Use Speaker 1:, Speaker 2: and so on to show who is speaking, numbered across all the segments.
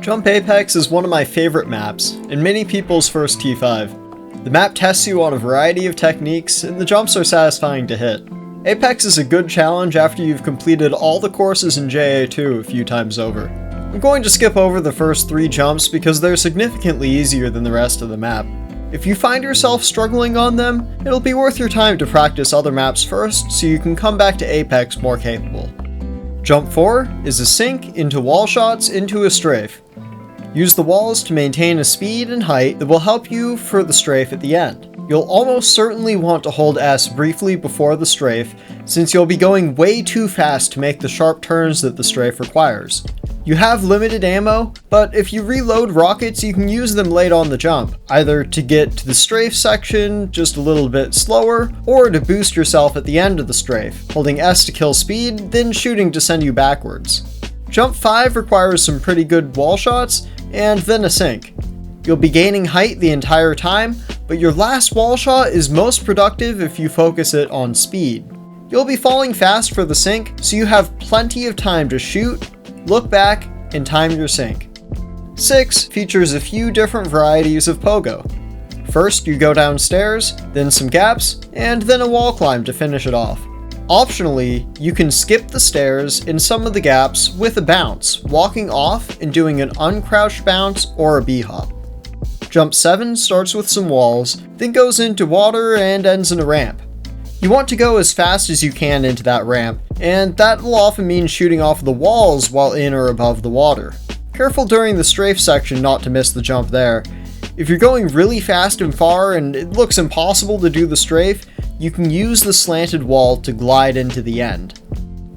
Speaker 1: Jump Apex is one of my favorite maps, and many people's first T5. The map tests you on a variety of techniques, and the jumps are satisfying to hit. Apex is a good challenge after you've completed all the courses in JA2 a few times over. I'm going to skip over the first 3 jumps because they're significantly easier than the rest of the map. If you find yourself struggling on them, it'll be worth your time to practice other maps first so you can come back to Apex more capable. Jump 4 is a sink into wall shots into a strafe. Use the walls to maintain a speed and height that will help you for the strafe at the end. You'll almost certainly want to hold S briefly before the strafe, since you'll be going way too fast to make the sharp turns that the strafe requires. You have limited ammo, but if you reload rockets you can use them late on the jump, either to get to the strafe section just a little bit slower, or to boost yourself at the end of the strafe, holding S to kill speed, then shooting to send you backwards. Jump 5 requires some pretty good wall shots, and then a sink. You'll be gaining height the entire time, but your last wall shot is most productive if you focus it on speed. You'll be falling fast for the sink, so you have plenty of time to shoot, look back, and time your sink. 6 features a few different varieties of pogo. First you go downstairs, then some gaps, and then a wall climb to finish it off. Optionally, you can skip the stairs in some of the gaps with a bounce, walking off and doing an uncrouched bounce or a b-hop. Jump 7 starts with some walls, then goes into water and ends in a ramp. You want to go as fast as you can into that ramp, and that will often mean shooting off the walls while in or above the water. Careful during the strafe section not to miss the jump there. If you're going really fast and far and it looks impossible to do the strafe, you can use the slanted wall to glide into the end.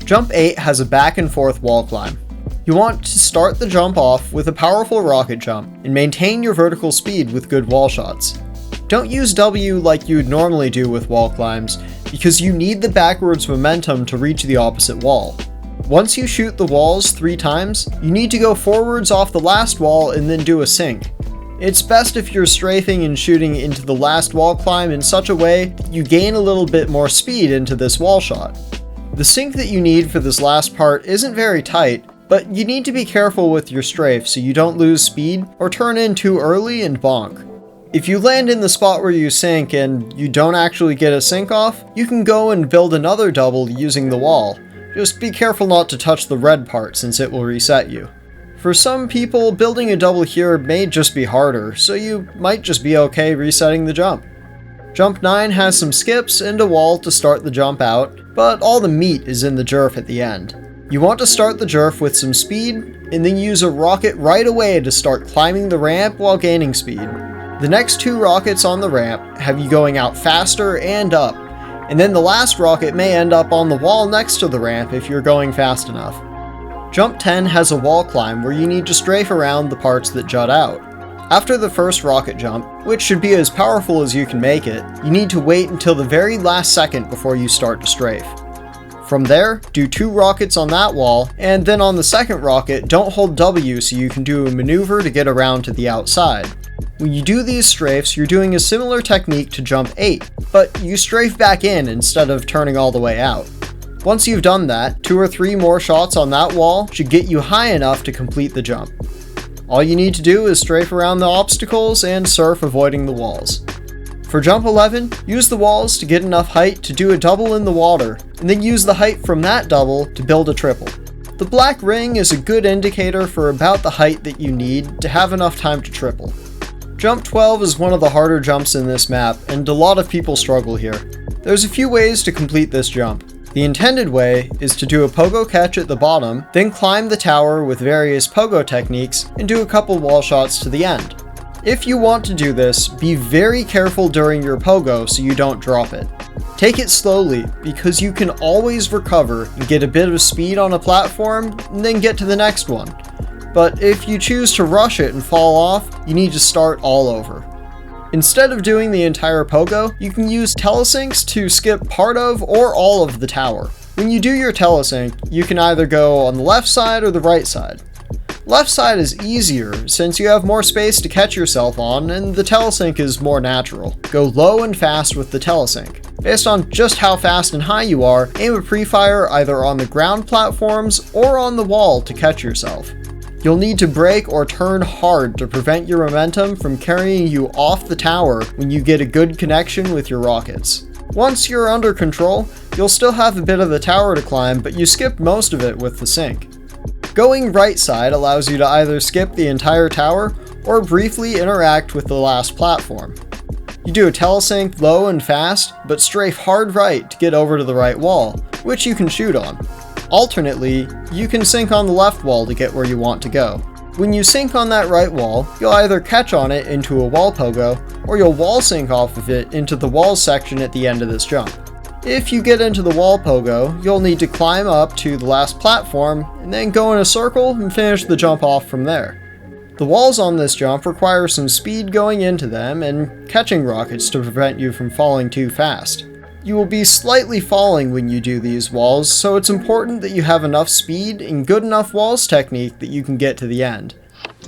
Speaker 1: Jump 8 has a back and forth wall climb. You want to start the jump off with a powerful rocket jump and maintain your vertical speed with good wall shots. Don't use W like you would normally do with wall climbs, because you need the backwards momentum to reach the opposite wall. Once you shoot the walls 3 times, you need to go forwards off the last wall and then do a sink. It's best if you're strafing and shooting into the last wall climb in such a way that you gain a little bit more speed into this wall shot. The sink that you need for this last part isn't very tight, but you need to be careful with your strafe so you don't lose speed or turn in too early and bonk. If you land in the spot where you sink and you don't actually get a sink off, you can go and build another double using the wall. Just be careful not to touch the red part since it will reset you. For some people, building a double here may just be harder, so you might just be okay resetting the jump. Jump 9 has some skips and a wall to start the jump out, but all the meat is in the jerf at the end. You want to start the jerf with some speed, and then use a rocket right away to start climbing the ramp while gaining speed. The next 2 rockets on the ramp have you going out faster and up, and then the last rocket may end up on the wall next to the ramp if you're going fast enough. Jump 10 has a wall climb where you need to strafe around the parts that jut out. After the first rocket jump, which should be as powerful as you can make it, you need to wait until the very last second before you start to strafe. From there, do 2 rockets on that wall, and then on the second rocket, don't hold W so you can do a maneuver to get around to the outside. When you do these strafes, you're doing a similar technique to jump 8, but you strafe back in instead of turning all the way out. Once you've done that, 2 or 3 more shots on that wall should get you high enough to complete the jump. All you need to do is strafe around the obstacles and surf avoiding the walls. For jump 11, use the walls to get enough height to do a double in the water, and then use the height from that double to build a triple. The black ring is a good indicator for about the height that you need to have enough time to triple. Jump 12 is one of the harder jumps in this map, and a lot of people struggle here. There's a few ways to complete this jump. The intended way is to do a pogo catch at the bottom, then climb the tower with various pogo techniques, and do a couple wall shots to the end. If you want to do this, be very careful during your pogo so you don't drop it. Take it slowly, because you can always recover and get a bit of speed on a platform, and then get to the next one. But if you choose to rush it and fall off, you need to start all over. Instead of doing the entire pogo, you can use telesinks to skip part of or all of the tower. When you do your telesync, you can either go on the left side or the right side. Left side is easier since you have more space to catch yourself on, and the telesync is more natural. Go low and fast with the telesync. Based on just how fast and high you are, aim a pre-fire either on the ground platforms or on the wall to catch yourself. You'll need to brake or turn hard to prevent your momentum from carrying you off the tower when you get a good connection with your rockets. Once you're under control, you'll still have a bit of the tower to climb, but you skip most of it with the sink. Going right side allows you to either skip the entire tower or briefly interact with the last platform. You do a telesync low and fast, but strafe hard right to get over to the right wall, which you can shoot on. Alternately, you can sync on the left wall to get where you want to go. When you sync on that right wall, you'll either catch on it into a wall pogo, or you'll wall sync off of it into the walls section at the end of this jump. If you get into the wall pogo, you'll need to climb up to the last platform, and then go in a circle and finish the jump off from there. The walls on this jump require some speed going into them and catching rockets to prevent you from falling too fast. You will be slightly falling when you do these walls, so it's important that you have enough speed and good enough walls technique that you can get to the end.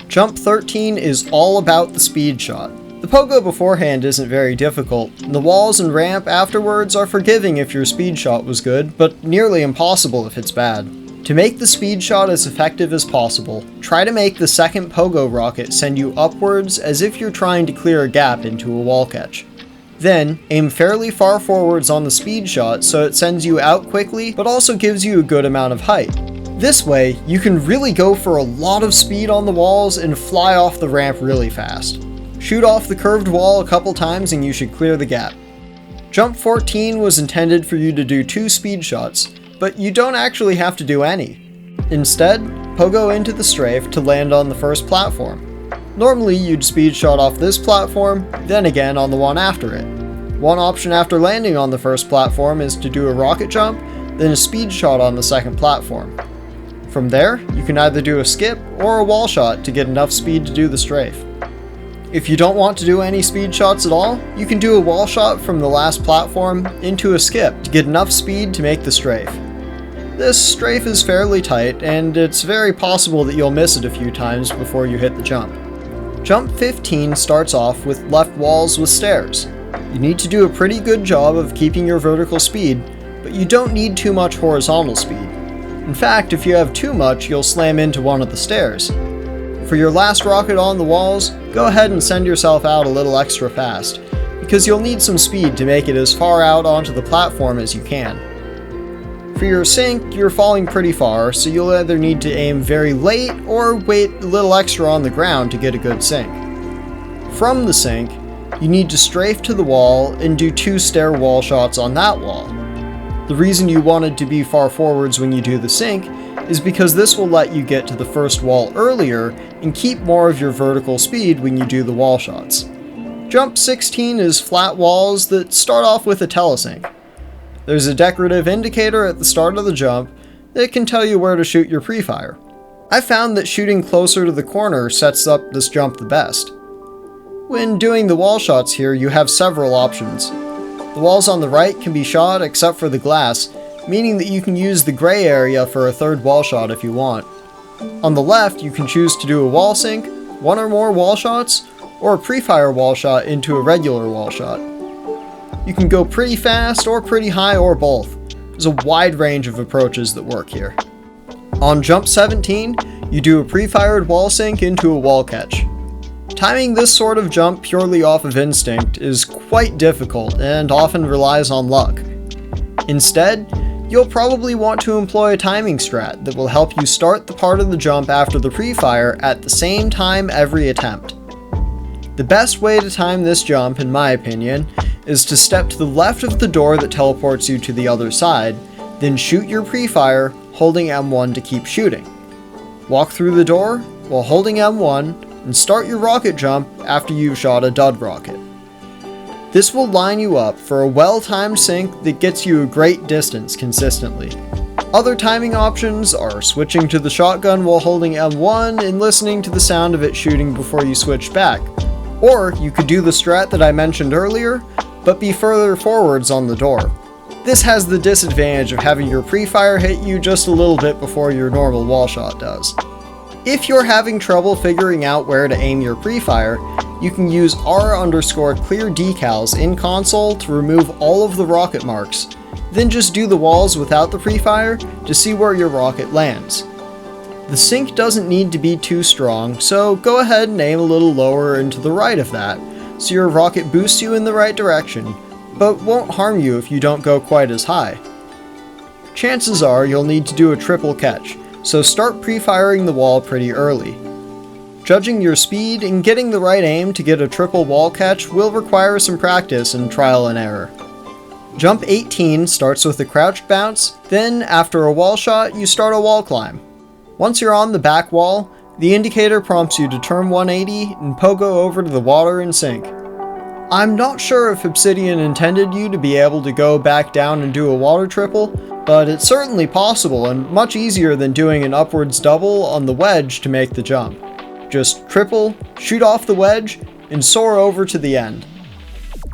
Speaker 1: Jump 13 is all about the speed shot. The pogo beforehand isn't very difficult, and the walls and ramp afterwards are forgiving if your speed shot was good, but nearly impossible if it's bad. To make the speed shot as effective as possible, try to make the second pogo rocket send you upwards as if you're trying to clear a gap into a wall catch. Then, aim fairly far forwards on the speed shot so it sends you out quickly, but also gives you a good amount of height. This way, you can really go for a lot of speed on the walls and fly off the ramp really fast. Shoot off the curved wall a couple times and you should clear the gap. Jump 14 was intended for you to do 2 speed shots, but you don't actually have to do any. Instead, pogo into the strafe to land on the first platform. Normally you'd speed shot off this platform, then again on the one after it. One option after landing on the first platform is to do a rocket jump, then a speed shot on the second platform. From there, you can either do a skip or a wall shot to get enough speed to do the strafe. If you don't want to do any speed shots at all, you can do a wall shot from the last platform into a skip to get enough speed to make the strafe. This strafe is fairly tight, and it's very possible that you'll miss it a few times before you hit the jump. Jump 15 starts off with left walls with stairs. You need to do a pretty good job of keeping your vertical speed, but you don't need too much horizontal speed. In fact, if you have too much, you'll slam into one of the stairs. For your last rocket on the walls, go ahead and send yourself out a little extra fast, because you'll need some speed to make it as far out onto the platform as you can. For your sink, you're falling pretty far, so you'll either need to aim very late or wait a little extra on the ground to get a good sink. From the sink, you need to strafe to the wall and do 2 stair wall shots on that wall. The reason you wanted to be far forwards when you do the sink is because this will let you get to the first wall earlier and keep more of your vertical speed when you do the wall shots. Jump 16 is flat walls that start off with a telesync. There's a decorative indicator at the start of the jump that can tell you where to shoot your pre-fire. I found that shooting closer to the corner sets up this jump the best. When doing the wall shots here, you have several options. The walls on the right can be shot except for the glass, meaning that you can use the gray area for a third wall shot if you want. On the left, you can choose to do a wall sync, 1 or more wall shots, or a pre-fire wall shot into a regular wall shot. You can go pretty fast or pretty high or both. There's a wide range of approaches that work here. On jump 17, you do a pre-fired wall sync into a wall catch. Timing this sort of jump purely off of instinct is quite difficult and often relies on luck. Instead, you'll probably want to employ a timing strat that will help you start the part of the jump after the pre-fire at the same time every attempt. The best way to time this jump, in my opinion, is to step to the left of the door that teleports you to the other side, then shoot your pre-fire, holding M1 to keep shooting. Walk through the door while holding M1, and start your rocket jump after you've shot a dud rocket. This will line you up for a well-timed sync that gets you a great distance consistently. Other timing options are switching to the shotgun while holding M1 and listening to the sound of it shooting before you switch back. Or you could do the strat that I mentioned earlier, but be further forwards on the door. This has the disadvantage of having your pre-fire hit you just a little bit before your normal wall shot does. If you're having trouble figuring out where to aim your pre-fire, you can use R_clear decals in console to remove all of the rocket marks, then just do the walls without the pre-fire to see where your rocket lands. The sink doesn't need to be too strong, so go ahead and aim a little lower and to the right of that, so your rocket boosts you in the right direction, but won't harm you if you don't go quite as high. Chances are you'll need to do a triple catch, so start pre-firing the wall pretty early. Judging your speed and getting the right aim to get a triple wall catch will require some practice and trial and error. Jump 18 starts with a crouched bounce, then after a wall shot you start a wall climb. Once you're on the back wall, the indicator prompts you to turn 180 and pogo over to the water and sink. I'm not sure if Obsidian intended you to be able to go back down and do a water triple, but it's certainly possible and much easier than doing an upwards double on the wedge to make the jump. Just triple, shoot off the wedge, and soar over to the end.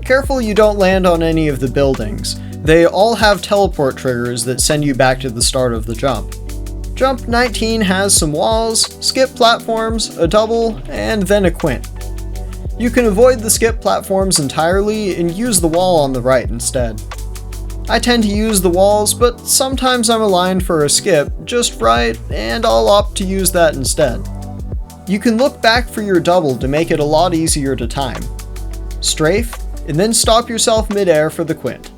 Speaker 1: Careful you don't land on any of the buildings. They all have teleport triggers that send you back to the start of the jump. Jump 19 has some walls, skip platforms, a double, and then a quint. You can avoid the skip platforms entirely and use the wall on the right instead. I tend to use the walls, but sometimes I'm aligned for a skip just right, and I'll opt to use that instead. You can look back for your double to make it a lot easier to time. Strafe, and then stop yourself mid-air for the quint.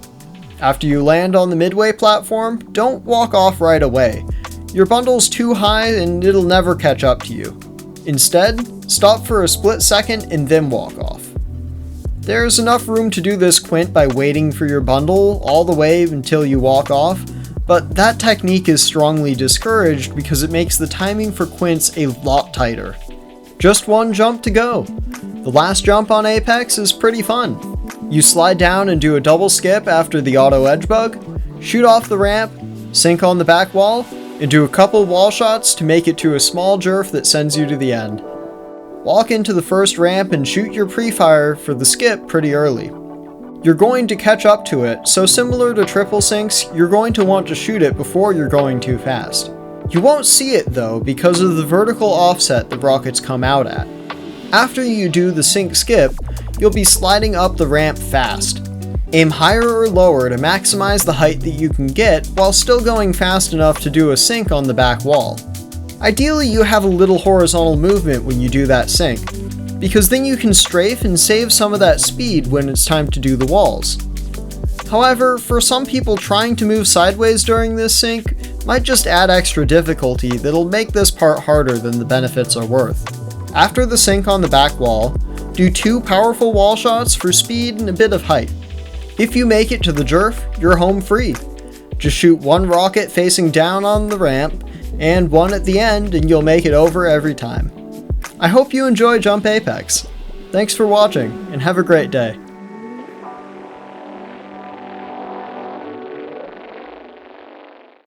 Speaker 1: After you land on the midway platform, don't walk off right away. Your bundle's too high and it'll never catch up to you. Instead, stop for a split second and then walk off. There's enough room to do this quint by waiting for your bundle all the way until you walk off, but that technique is strongly discouraged because it makes the timing for quints a lot tighter. Just one jump to go. The last jump on Apex is pretty fun. You slide down and do a double skip after the auto edge bug, shoot off the ramp, sink on the back wall, and do a couple wall shots to make it to a small jerf that sends you to the end. Walk into the first ramp and shoot your pre-fire for the skip pretty early. You're going to catch up to it, so similar to triple sinks, you're going to want to shoot it before you're going too fast. You won't see it though because of the vertical offset the rockets come out at. After you do the sink skip, you'll be sliding up the ramp fast. Aim higher or lower to maximize the height that you can get while still going fast enough to do a sink on the back wall. Ideally you have a little horizontal movement when you do that sink, because then you can strafe and save some of that speed when it's time to do the walls. However, for some people trying to move sideways during this sink might just add extra difficulty that'll make this part harder than the benefits are worth. After the sink on the back wall, do 2 powerful wall shots for speed and a bit of height. If you make it to the jerf, you're home free. Just shoot 1 rocket facing down on the ramp, and 1 at the end and you'll make it over every time. I hope you enjoy Jump Apex. Thanks for watching, and have a great day.